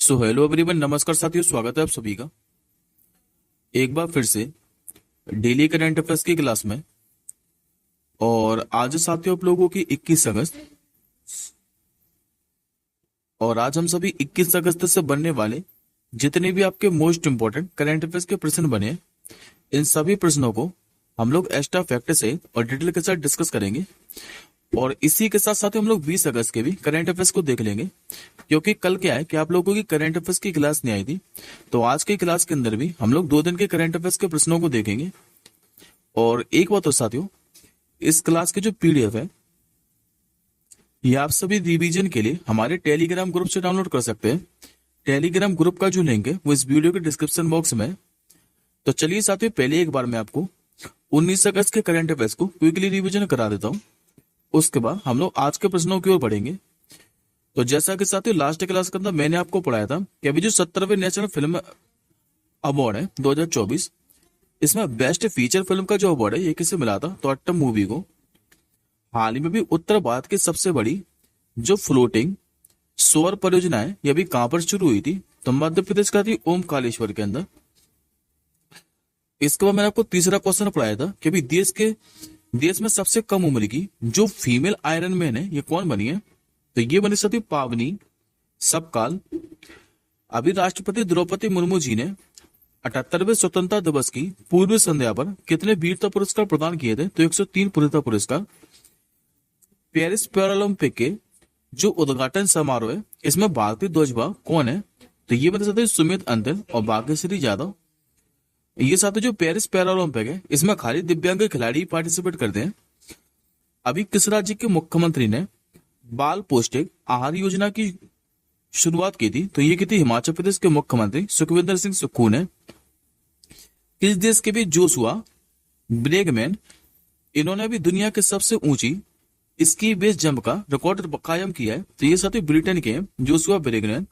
So hello everyone, नमस्कार साथियों, स्वागत है आप सभी का एक बार फिर से डेली करंट अफेयर्स की क्लास में। और आज साथियों आप लोगों की 21 अगस्त, और आज हम सभी 21 अगस्त से बनने वाले जितने भी आपके मोस्ट इंपोर्टेंट करंट अफेयर्स के प्रश्न बने हैं, इन सभी प्रश्नों को हम लोग एक्स्ट्रा फैक्ट से और डिटेल के साथ डिस्कस करेंगे। और इसी के साथ साथ हम लोग 20 अगस्त के भी करंट अफेयर्स को देख लेंगे, क्योंकि कल क्या है कि आप लोगों की करंट अफेयर्स की क्लास नहीं आई थी। तो आज की क्लास के अंदर भी हम लोग 2 दिन के करंट अफेयर्स के प्रश्नों को देखेंगे। और एक बात और साथियों, इस क्लास की जो पीडीएफ है ये आप सभी रिवीजन के लिए हमारे टेलीग्राम ग्रुप से डाउनलोड कर सकते हैं। टेलीग्राम ग्रुप का जो लिंक है वो इस वीडियो के डिस्क्रिप्शन बॉक्स में है। तो चलिए साथियों, पहले एक बार मैं आपको 19 अगस्त के करंट अफेयर्स को क्विकली रिवीजन करा देता हूँ। उसके बाद हम लोग आज के प्रश्नों की ओर बढ़ेंगे। तो जैसा कि साथियों लास्ट क्लास के अंदर मैंने आपको पढ़ाया था कि अभी जो 17वें नेशनल फिल्म अवार्ड है 2024, इसमें बेस्ट फीचर फिल्म का जो अवार्ड है ये किसे मिला था, तो अट्टम मूवी को। हाल ही में भी उत्तर भारत की सबसे बड़ी जो फ्लोटिंग सौर परियोजना है ये भी कहां पर शुरू हुई थी, तो मध्य प्रदेश का थी ओमकारेश्वर के अंदर। इसके बाद मैंने आपको तीसरा क्वेश्चन पढ़ाया था कि अभी देश में सबसे कम उम्र की जो फीमेल आयरन मैन है ये कौन बनी है, तो ये बनी सती पावनी सबकाल। अभी राष्ट्रपति द्रौपदी मुर्मू जी ने 78वें स्वतंत्रता दिवस की पूर्व संध्या पर कितने वीरता पुरस्कार प्रदान किए थे, तो 103 वीरता पुरस्कार। पेरिस पैरालंपिक के जो उद्घाटन समारोह है इसमें भारतीय ध्वजवाहक कौन है, तो ये बता सकते सुमित अंतिल और भाग्यश्री यादव। ये साथ जो पेरिस पैरालंपिक है इसमें खाली दिव्यांग खिलाड़ी पार्टिसिपेट करते हैं। अभी किस राज्य के मुख्यमंत्री ने बाल पौष्टिक आहार योजना की शुरुआत की थी, तो ये की थी हिमाचल प्रदेश के मुख्यमंत्री सुखविंदर सिंह सुक्खू ने। किस देश के भी जोशुआ ब्रेगमैन, इन्होंने अभी दुनिया के सबसे ऊंची स्की बेस जंप का रिकॉर्ड कायम किया है, तो ये साथी ब्रिटेन के जोशुआ ब्रेगमैन।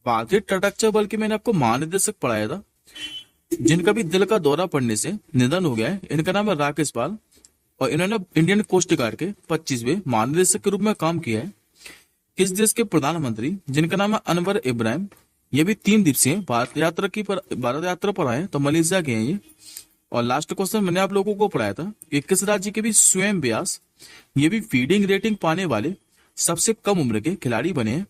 भारतीय तटरक्षक बल के मैंने आपको महानिदेशक पढ़ाया था जिनका भी दिल का दौरा पड़ने से निधन हो गया है, इनका नाम है राकेश पाल। और इन्होंने इंडियन कोस्ट गार्ड के 25वें महानिदेशक के रूप में काम किया है। किस देश के प्रधानमंत्री जिनका नाम है अनवर इब्राहिम, ये भी 3 दिवसीय भारत यात्रा पर आए, तो मलेशिया के हैं ये। और लास्ट क्वेश्चन मैंने आप लोगों को पढ़ाया था कि किस राज्य के भी स्वयं व्यास, ये भी फीडिंग रेटिंग पाने वाले सबसे कम उम्र के खिलाड़ी बने हैं,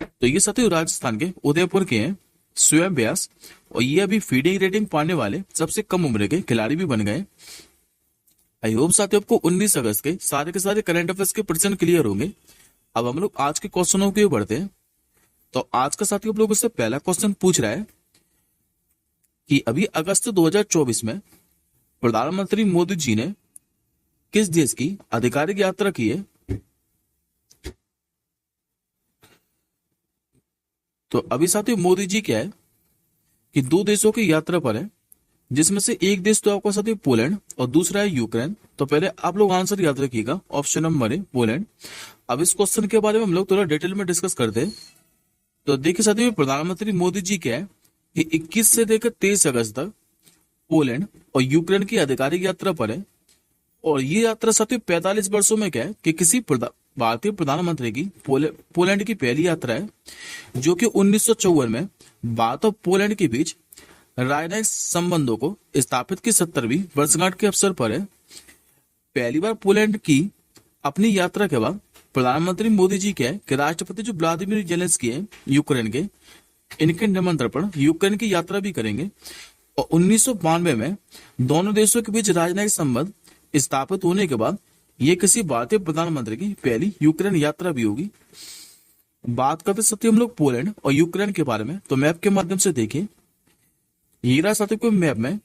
तो ये सभी राजस्थान के उदयपुर के हैं स्वयं व्यास। और ये अभी फीडिंग रेटिंग पाने वाले सबसे कम उम्र के खिलाड़ी भी बन गए। आई होप साथियों आपको 19 अगस्त के सारे करंट अफेयर्स के प्रश्न क्लियर होंगे। अब हम लोग आज के क्वेश्चनों की ओर बढ़ते हैं। तो आज का साथियों आप लोगों से पहला क्वेश्चन पूछ रहा है कि अभी अगस्त 2024 में प्रधानमंत्री मोदी जी ने किस देश की आधिकारिक यात्रा की है, तो अभी साथियों मोदी जी क्या है कि 2 देशों की यात्रा पर है, जिसमें से एक देश तो आपका साथी पोलैंड और दूसरा है यूक्रेन। तो पहले आप लोग आंसर याद रखिएगा, ऑप्शन नंबर है पोलैंड। अब इस क्वेश्चन के बारे में हम लोग थोड़ा डिटेल में डिस्कस करते हैं। तो देखिए साथियों, प्रधानमंत्री मोदी जी क्या है कि 21 से लेकर 23 अगस्त तक पोलैंड और यूक्रेन की आधिकारिक यात्रा पर है। और ये यात्रा साथियों 45 वर्षों में क्या है कि किसी भारतीय प्रधानमंत्री की पोलैंड की पहली यात्रा है, जो कि 1954 में भारत और पोलैंड के बीच राजनयिक संबंधों को स्थापित की 70वीं वर्षगांठ के अवसर पर है। पहली बार पोलैंड की अपनी यात्रा के बाद प्रधानमंत्री मोदी जी के कि राष्ट्रपति जो व्लादिमीर जेलेंस्की है यूक्रेन के, इनके निमंत्रण पर यूक्रेन की यात्रा भी करेंगे। और 1992 में दोनों देशों के बीच राजनयिक संबंध स्थापित होने के बाद ये किसी भारतीय प्रधानमंत्री की पहली यूक्रेन यात्रा भी होगी। बात करते सत्य हम लोग पोलैंड और यूक्रेन के बारे में, तो मैप के माध्यम से देखिए, हीरा साथियों को मैप में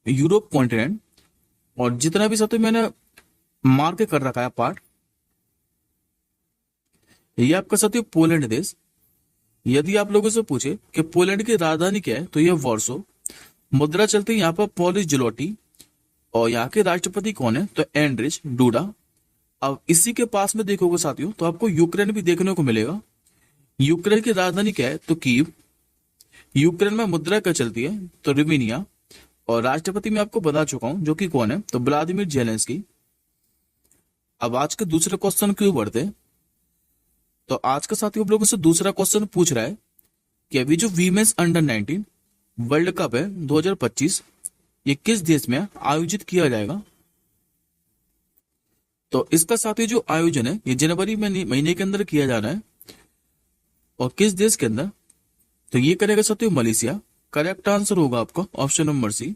यूरोप कॉन्टिनेंट और जितना भी साथियों मैंने मार्क कर रखा है पार्ट, ये आपका साथियों पोलैंड देश। यदि आप लोगों से पूछे कि पोलैंड की राजधानी क्या है, तो यह वॉर्सो। मुद्रा चलती है यहाँ पर पॉलिश जिलोटी। और यहाँ के राष्ट्रपति कौन है, तो एंड्रिज डूडा। अब इसी के पास में देखोगे साथियों तो आपको यूक्रेन भी देखने को मिलेगा। यूक्रेन की राजधानी क्या है, तो कीव। यूक्रेन में मुद्रा क्या चलती है, तो रिविनिया। और राष्ट्रपति मैं आपको बता चुका हूं जो कि कौन है, तो व्लादिमीर जेलेंस्की। अब आज के दूसरे क्वेश्चन की ओर बढ़ते, तो आज का साथियों आप लोगों से दूसरा क्वेश्चन पूछ रहा है कि अभी जो वीमेंस अंडर 19 वर्ल्ड कप है 2025 ये किस देश में आयोजित किया जाएगा। तो इसका साथियों जो आयोजन है ये जनवरी महीने के अंदर किया जा रहा है और किस देश के अंदर, तो ये करेगा साथियों मलेशिया। करेक्ट आंसर होगा आपका ऑप्शन नंबर सी।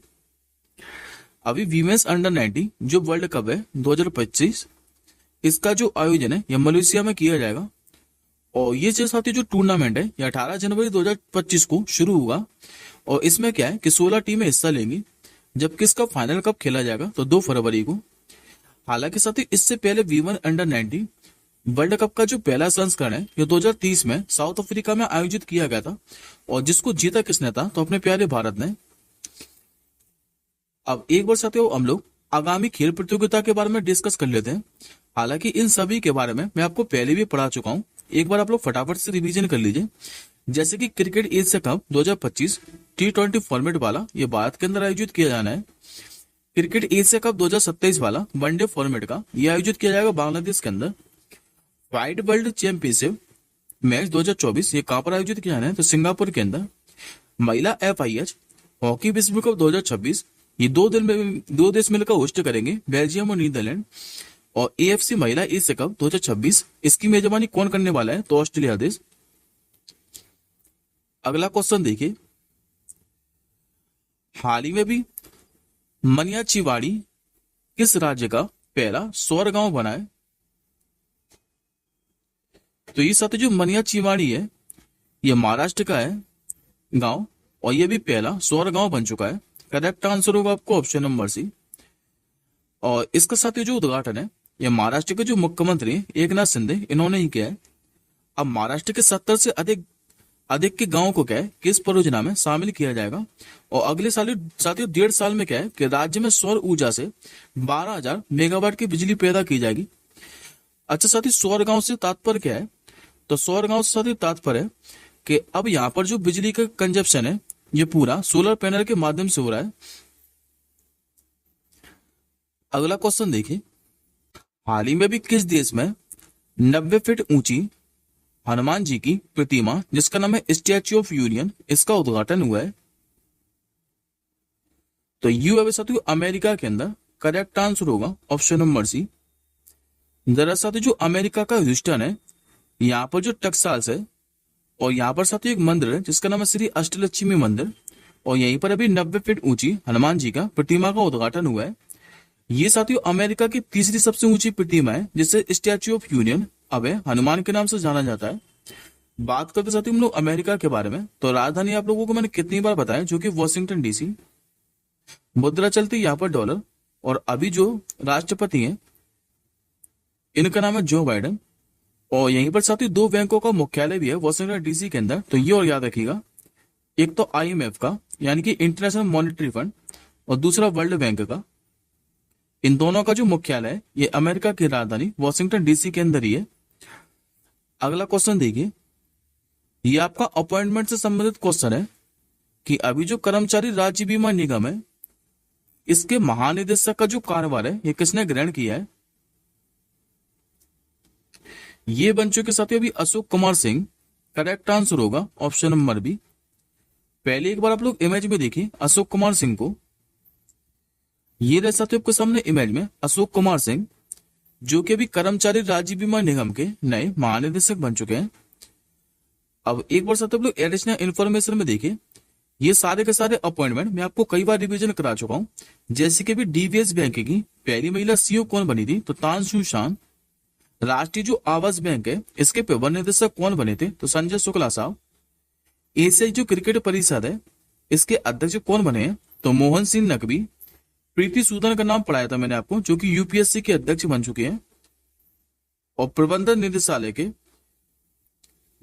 अभी वीमेंस अंडर 19 जो वर्ल्ड कप है 2025 इसका जो आयोजन है यह मलेशिया में किया जाएगा और ये जो साथियों जो टूर्नामेंट है ये 18 जनवरी 2025 को शुरू होगा और इसमें क्या है कि 16 टीमें हिस्सा लेंगी, जबकि इसका फाइनल कब खेला जाएगा तो 2 फरवरी को। हालांकि साथियों इससे पहले वीमेन अंडर 19 वर्ल्ड कप का जो पहला संस्करण है ये 2030 में साउथ अफ्रीका में आयोजित किया गया था और जिसको जीता किसने था तो अपने प्यारे भारत ने। अब एक बार साथियों हम लोग आगामी खेल प्रतियोगिता के बारे में डिस्कस कर लेते हैं। हालांकि इन सभी के बारे में मैं आपको पहले भी पढ़ा चुका हूं, एक बार आप लोग फटाफट से रिवीजन कर लीजिए। जैसे कि cricket Asia cup 2025 T20 format वाला ये भारत के अंदर आयोजित किया जाना है। क्रिकेट एशिया कप 2027 वाला वनडे फॉर्मेट का ये आयोजित किया जाएगा बांग्लादेश के अंदर। वाइड वर्ल्ड चैंपियनशिप मैच 2024 ये कहां पर आयोजित किया जाना है तो सिंगापुर के अंदर। महिला FIH हॉकी विश्व कप 2026 ये 2 देश मिलकर होस्ट करेंगे, बेल्जियम और नीदरलैंड। और AFC महिला एशिया कप 2026 इसकी मेजबानी कौन करने वाला है तो ऑस्ट्रेलिया देश। अगला क्वेश्चन देखिए, हाल ही में भी मनियाचिवाड़ी किस राज्य का पहला सौर गांव बना है। तो ये साथ जो मनियाचिवाड़ी है ये महाराष्ट्र का है गांव और ये भी पहला सौर गांव बन चुका है। करेक्ट आंसर होगा आपको ऑप्शन नंबर सी। और इसका साथ जो उद्घाटन है ये महाराष्ट्र के जो मुख्यमंत्री एकनाथ शिंदे इन्होंने ही किया है। अब महाराष्ट्र के 70 से अधिक के गांवों को क्या है कि इस परियोजना में शामिल किया जाएगा और अगले साल साथियों 1.5 साल में क्या है कि राज्य में सौर ऊर्जा से 12,000 मेगावाट की बिजली पैदा की जाएगी। अच्छा साथियों सौर गांव से तात्पर्य क्या है तो सौर गांव से साथियों तात्पर्य है कि अब यहाँ पर जो बिजली का कंजप्शन है ये पूरा सोलर पैनल के माध्यम से हो रहा है। अगला क्वेश्चन देखिए, हाल ही में भी किस देश में 90 फीट ऊंची हनुमान जी की प्रतिमा जिसका नाम है स्टैच्यू ऑफ यूनियन इसका उद्घाटन हुआ है। तो यूएस साथियों अमेरिका के अंदर। करेक्ट आंसर होगा ऑप्शन नंबर सी। दरअसल जो अमेरिका का ह्यूस्टन है यहाँ पर जो टेक्सास है और यहाँ पर साथियों एक मंदिर है जिसका नाम है श्री अष्टलक्ष्मी मंदिर और यहीं पर अभी 90 फीट ऊंची हनुमान जी का प्रतिमा का उद्घाटन हुआ है। ये साथियों अमेरिका की तीसरी सबसे ऊंची प्रतिमा है जिसे स्टैच्यू ऑफ यूनियन अब हनुमान के नाम से जाना जाता है। बात करते साथियों हम लोग अमेरिका के बारे में, तो राजधानी आप लोगों को मैंने कितनी बार बताया जो कि वॉशिंगटन DC। मुद्रा चलती यहाँ पर डॉलर और अभी जो राष्ट्रपति हैं इनका नाम है जो बाइडेन और यहीं पर साथियों 2 बैंकों का मुख्यालय भी है वॉशिंगटन DC के अंदर। तो ये और याद रखिएगा, एक तो IMF का यानी कि इंटरनेशनल मॉनेटरी फंड और दूसरा वर्ल्ड बैंक का। इन दोनों का जो मुख्यालय है ये अमेरिका की राजधानी वॉशिंगटन DC के अंदर ही है। अगला क्वेश्चन देखिए, ये आपका अपॉइंटमेंट से संबंधित क्वेश्चन है कि अभी जो कर्मचारी राज्य बीमा निगम है इसके महानिदेशक का जो कार्यभार है ये किसने ग्रहण किया है। ये बन चुके साथियों अभी अशोक कुमार सिंह। करेक्ट आंसर होगा ऑप्शन नंबर बी। पहले एक बार आप लोग इमेज में देखिए अशोक कुमार सिंह को। ये रहे साथियों आपके सामने इमेज में अशोक कुमार सिंह जो कि अभी कर्मचारी राज्य बीमा निगम के नए महानिदेशक बन चुके हैं। अब एक बार साथियों आप लोग एडिशनल इन्फॉर्मेशन में देखिए, ये सारे के सारे अपॉइंटमेंट मैं आपको कई बार रिवीजन करा चुका हूं। जैसे कि अभी DBS बैंक की पहली महिला CEO कौन बनी थी तो तानसू शान। राष्ट्रीय जो आवास बैंक है इसके प्रबंध निदेशक कौन बने थे तो संजय शुक्ला साहब। एशियाई जो क्रिकेट परिषद है इसके अध्यक्ष कौन बने हैं तो मोहन सिंह नकवी। प्रीति सूदन का नाम पढ़ाया था मैंने आपको जो कि UPSC के अध्यक्ष बन चुके हैं। और प्रबंधन निदेशालय के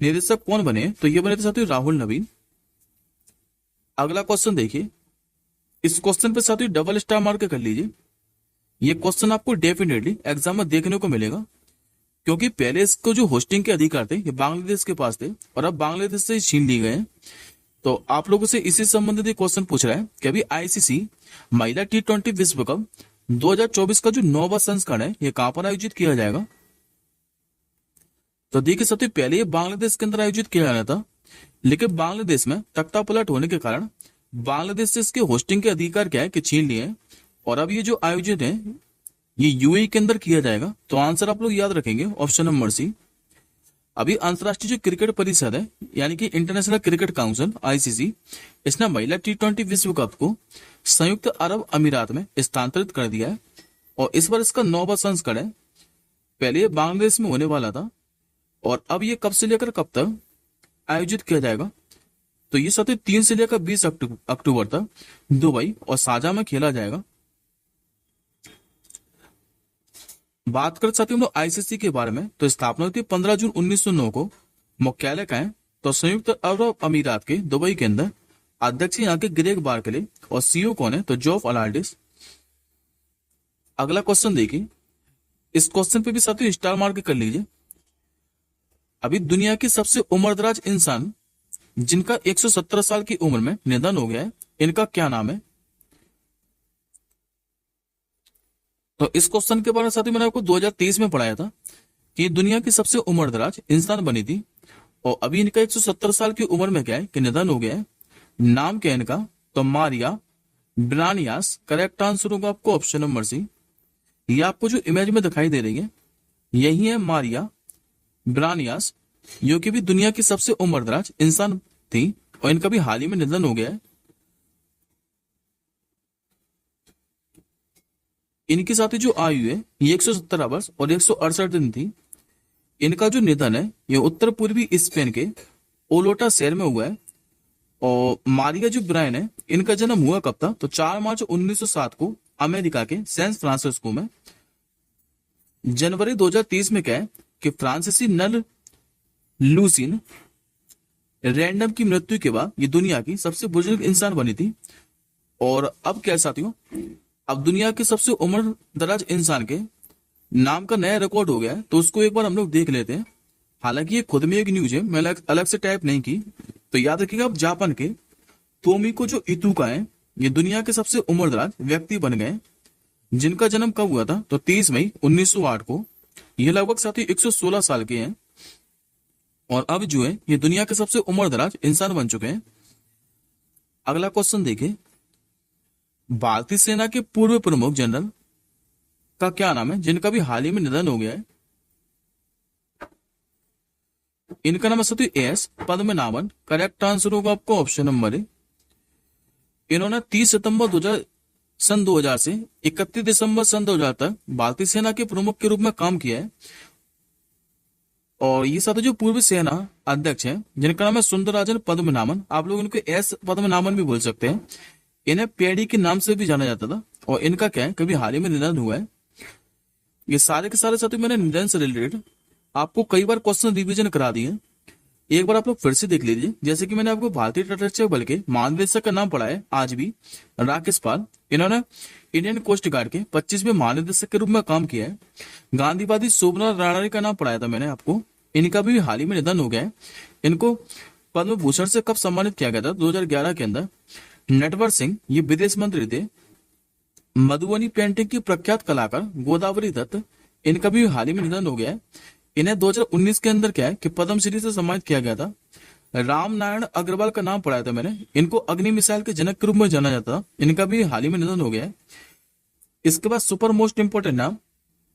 निदेशक कौन बने तो ये बने थे साथियों राहुल नवीन। अगला क्वेश्चन देखिए, इस क्वेश्चन पे साथियों डबल स्टार मार्क कर लीजिए। ये क्वेश्चन आपको डेफिनेटली एग्जाम में देखने को मिलेगा क्योंकि पहले इसको जो होस्टिंग के अधिकार थे ये बांग्लादेश के पास थे और अब बांग्लादेश से छीन लिए गए हैं। तो आप लोगों से इसी संबंधित क्वेश्चन पूछ रहा है कि अभी ICC महिला T20 विश्व कप 2024 का जो 9वां संस्करण है ये कहां पर आयोजित किया जाएगा। तो देखिए सबसे पहले ये बांग्लादेश के अंदर आयोजित किया जाना था, लेकिन बांग्लादेश में तख्ता पलट होने के कारण बांग्लादेश से इसके होस्टिंग के अधिकार क्या है कि छीन लिए हैं, और अब ये जो आयोजित है ये यूएई के अंदर किया जाएगा। तो आंसर आप लोग याद रखेंगे ऑप्शन नंबर सी। अभी अंतर्राष्ट्रीय जो क्रिकेट परिषद है यानी कि इंटरनेशनल क्रिकेट काउंसिल आईसीसी, इसने महिला टी20 विश्व कप को संयुक्त अरब अमीरात में स्थानांतरित कर दिया है, और इस बार इसका 9वां संस्करण है। पहले ये बांग्लादेश में होने वाला था, और अब ये कब से लेकर कब तक आयोजित किया जाएगा, तो ये साथ 3 से लेकर 20 अक्टूबर तक दुबई और शारजाह में खेला जाएगा। बात करें साथियों हम लोग आईसीसी के बारे में, तो स्थापना हुई थी 15 जून 1909 को। मुख्यालय का है तो संयुक्त अरब अमीरात के दुबई के अंदर। अध्यक्ष यहाँ के ग्रेग बार्कले, और सीईओ कौन है तो जॉफ अलार्डिस। अगला क्वेश्चन देखिए, इस क्वेश्चन पे भी साथियों स्टार मार्क कर लीजिए। अभी दुनिया की सबसे उम्रदराज इंसान जिनका 117 साल की उम्र में निधन हो गया है, इनका क्या नाम है। तो इस क्वेश्चन के बारे में साथियों मैंने आपको 2023 में पढ़ाया था कि दुनिया की सबसे उम्रदराज इंसान बनी थी, और अभी इनका 170 साल की उम्र में क्या है कि निधन हो गया है। नाम क्या है इनका तो मारिया ब्रानियास। करेक्ट आंसर होगा आपको ऑप्शन नंबर सी। ये आपको जो इमेज में दिखाई दे रही है यही है मारिया ब्रानियास, जो कि भी दुनिया की सबसे उम्रदराज इंसान थी, और इनका भी हाल ही में निधन हो गया है। इनके साथ जो आयु है ये 117 वर्ष और 168 दिन थी। इनका जो निधन है ये उत्तर पूर्वी स्पेन के ओलोटा शहर में हुआ है। और मारिया जो ब्रायन है इनका जन्म हुआ कब था तो 4 मार्च 1907 को अमेरिका के सैन फ्रांसिस्को में। जनवरी 2030 में क्या है कि फ्रांसीसी नल लूसीन रैंडम की मृत्यु के बाद ये दुनिया की सबसे बुजुर्ग इंसान बनी थी। और अब क्या साथियों, अब दुनिया के सबसे उम्र दराज इंसान के नाम का नया रिकॉर्ड हो गया है, तो उसको एक बार हम लोग देख लेते हैं। हालांकि ये खुद में एक न्यूज है, मैंने अलग से टाइप नहीं की। तो याद रखिएगा, अब जापान के तोमिको जो इतुका है ये दुनिया के सबसे उम्रदराज व्यक्ति बन गए, जिनका जन्म कब हुआ था तो 30 मई 1908 को। ये लगभग साथी 116 साल के हैं, और अब जो है ये दुनिया के सबसे उम्रदराज इंसान बन चुके हैं। अगला क्वेश्चन देखिए, भारतीय सेना के पूर्व प्रमुख जनरल का क्या नाम है जिनका भी हाल ही में निधन हो गया है। इनका नाम है साथी एस पद्मनाभन। करेक्ट आंसर होगा आपको ऑप्शन नंबर ए। इन्होंने 30 सितंबर 2000 से 31 दिसंबर सन 2000 तक भारतीय सेना के प्रमुख के रूप में काम किया है। और ये साथ जो पूर्व सेना अध्यक्ष हैं जिनका नाम है सुंदरराजन पद्मनाभन, आप लोग इनको एस पद्मनाभन भी बोल सकते हैं। इन्हें पेडी के नाम से भी जाना जाता था, और इनका क्या है कभी हाल ही में निधन हुआ है। ये सारे के सारे साथी मैंने निधन से रिलेटेड आपको कई बार क्वेश्चन रिवीजन करा दिए, एक बार आप लोग फिर से देख लीजिए। जैसे कि मैंने आपको भारतीय तटरक्षक बल के महानिदेशक का नाम पढ़ा है आज भी, राकेश पाल। इन्होंने इंडियन कोस्ट गार्ड के 25वें महानिदेशक के रूप में काम किया है। गांधीवादी शोभना राणारी का नाम पढ़ाया था मैंने आपको, इनका भी हाल ही में निधन हो गया है। इनको पद्म भूषण से कब सम्मानित किया गया था 2011 के अंदर। नटवर सिंह ये विदेश मंत्री थे। मधुबनी पेंटिंग की प्रख्यात कलाकार गोदावरी दत्त, इनका भी हाल ही में निधन हो गया है। इन्हें 2019 के अंदर क्या है कि पद्मश्री से सम्मानित किया गया था। राम नारायण अग्रवाल का नाम पढ़ाया था मैंने, इनको अग्नि मिसाइल के जनक के रूप में जाना जाता था। इनका भी हाल ही में निधन हो गया है। इसके बाद सुपर मोस्ट इंपोर्टेंट नाम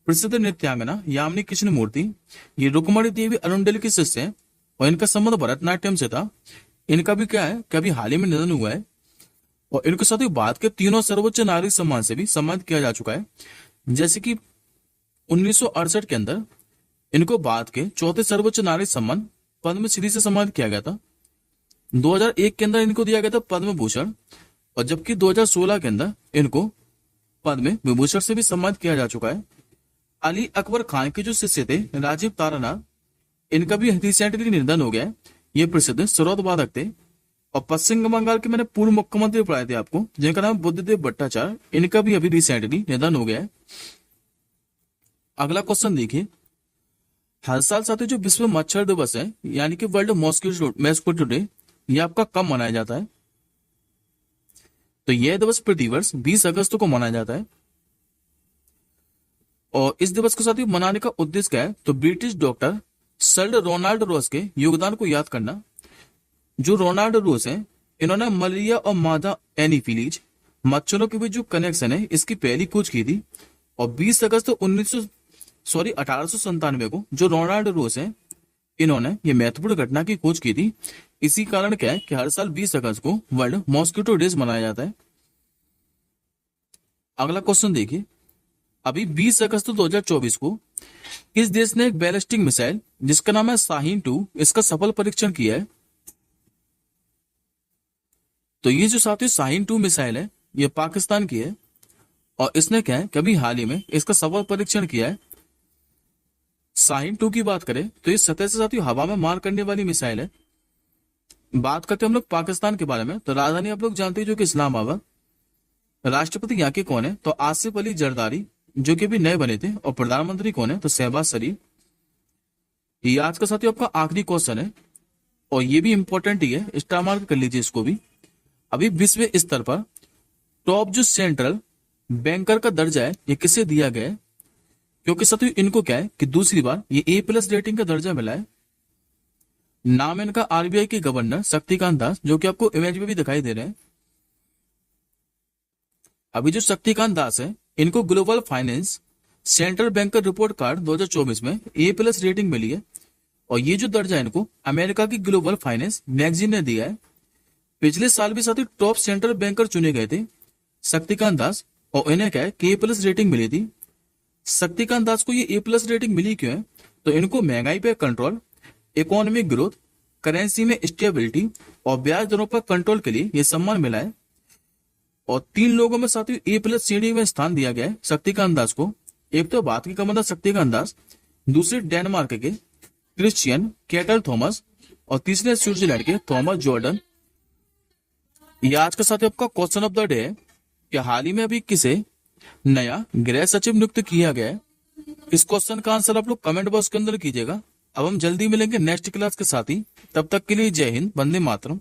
प्रसिद्ध नृत्यांगना यामिनी कृष्ण मूर्ति, ये रुक्मणी देवी अरुंडल की शिष्य है, और इनका संबंध भरतनाट्यम से था। इनका भी क्या है कभी हाल ही में निधन हुआ है। और इनके साथ ही भारत के तीनों सर्वोच्च नागरिक सम्मान से भी सम्मानित किया जा चुका है। जैसे कि 1968 के अंदर इनको भारत के चौथे सर्वोच्च नागरिक सम्मान पद्मश्री से सम्मानित किया गया था। 2001 के अंदर इनको दिया गया था पद्म भूषण, और जबकि 2016 के अंदर इनको पद्म विभूषण से भी सम्मानित किया जा चुका है। अली अकबर खान के जो शिष्य थे राजीव तारानाथ, इनका भी रिसेंटली निधन हो गया है। ये प्रसिद्ध सरोद वादक थे। और पश्चिम बंगाल के मैंने पूर्व मुख्यमंत्री पढ़ाए थे आपको, जिनका नाम बुद्धदेव भट्टाचार्य, इनका भी अभी रिसेंटली निधन हो गया है। अगला क्वेश्चन देखिए, हर साल साथ जो विश्व मच्छर दिवस है यानी कि वर्ल्ड मॉस्किटो डे, ये आपका कब मनाया जाता है। तो यह दिवस प्रतिवर्ष 20 अगस्त को मनाया जाता है। और इस दिवस को साथ ही मनाने का उद्देश्य क्या है तो ब्रिटिश डॉक्टर सर रोनाल्ड रोस के योगदान को याद करना। जो रोनाल्ड रोस हैं, इन्होंने मलेरिया और मादा एनीफिलीज मच्छरों के बीच जो कनेक्शन है इसकी पहली खोज की थी। और 20 अगस्त 1897 को जो रोनाल्ड रोस हैं, इन्होंने ये महत्वपूर्ण घटना की खोज की थी। इसी कारण क्या है कि हर साल 20 अगस्त को वर्ल्ड मॉस्किटो डेज मनाया जाता है। अगला क्वेश्चन देखिए, अभी 20 अगस्त 2024 को किस देश ने एक बैलिस्टिक मिसाइल जिसका नाम है शाहीन 2 इसका सफल परीक्षण किया है? तो ये जो साथियों शाहीन 2 मिसाइल है ये पाकिस्तान की है और इसने क्या है कि अभी हाल ही में इसका सफल परीक्षण किया है। शाहीन 2 की बात करें तो ये सतह से साथियों हवा में मार करने वाली मिसाइल है। बात करते हैं हम लोग पाकिस्तान के बारे में, तो राजधानी आप लोग जानते हैं जो कि इस्लामाबाद। राष्ट्रपति यहाँ के कौन है? तो आसिफ अली जरदारी जो कि अभी नए बने थे। और प्रधानमंत्री कौन है? तो शहबाज शरीफ। ये आज का साथियों आपका आखिरी क्वेश्चन है और ये भी इंपॉर्टेंट ही है, स्टार मार्क कर लीजिए इसको भी। अभी विश्व स्तर पर टॉप जो सेंट्रल बैंकर का दर्जा है ये किसे दिया गया है? क्योंकि साथियों इनको क्या है कि दूसरी बार ये A+ रेटिंग का दर्जा मिला है। नाम इनका RBI के गवर्नर शक्तिकांत दास, जो कि आपको इमेज में भी दिखाई दे रहे हैं। अभी जो शक्तिकांत दास है इनको global finance central banker report card 2024 में A+ रेटिंग मिली है और ये जो दर्जा इनको अमेरिका की ग्लोबल फाइनेंस मैगजीन ने दिया है। पिछले साल भी साथी टॉप सेंट्रल बैंकर चुने गए थे शक्तिकांत दास और इन्हें क्या है कि A+ रेटिंग मिली थी। शक्तिकांत दास को ये A+ रेटिंग मिली क्यों है? तो इनको महंगाई पे कंट्रोल, इकोनॉमिक ग्रोथ, करेंसी में स्टेबिलिटी और ब्याज दरों पर कंट्रोल के लिए यह सम्मान मिला है। और 3 लोगों में साथियों A+ श्रेणी में स्थान दिया गया है शक्तिकांत दास को। एक तो बात की कमांडर शक्तिकांत दास, दूसरे डेनमार्क के क्रिश्चियन केटल थॉमस और तीसरे स्विट्जरलैंड के थॉमस जॉर्डन। ये आज का साथियों आपका क्वेश्चन ऑफ द डे है कि हाल ही में अभी किसे नया गृह सचिव नियुक्त किया गया है? इस क्वेश्चन का आंसर आप लोग कमेंट बॉक्स के अंदर कीजिएगा। अब हम जल्दी मिलेंगे नेक्स्ट क्लास के साथ ही, तब तक के लिए जय हिंद, वंदे मातरम।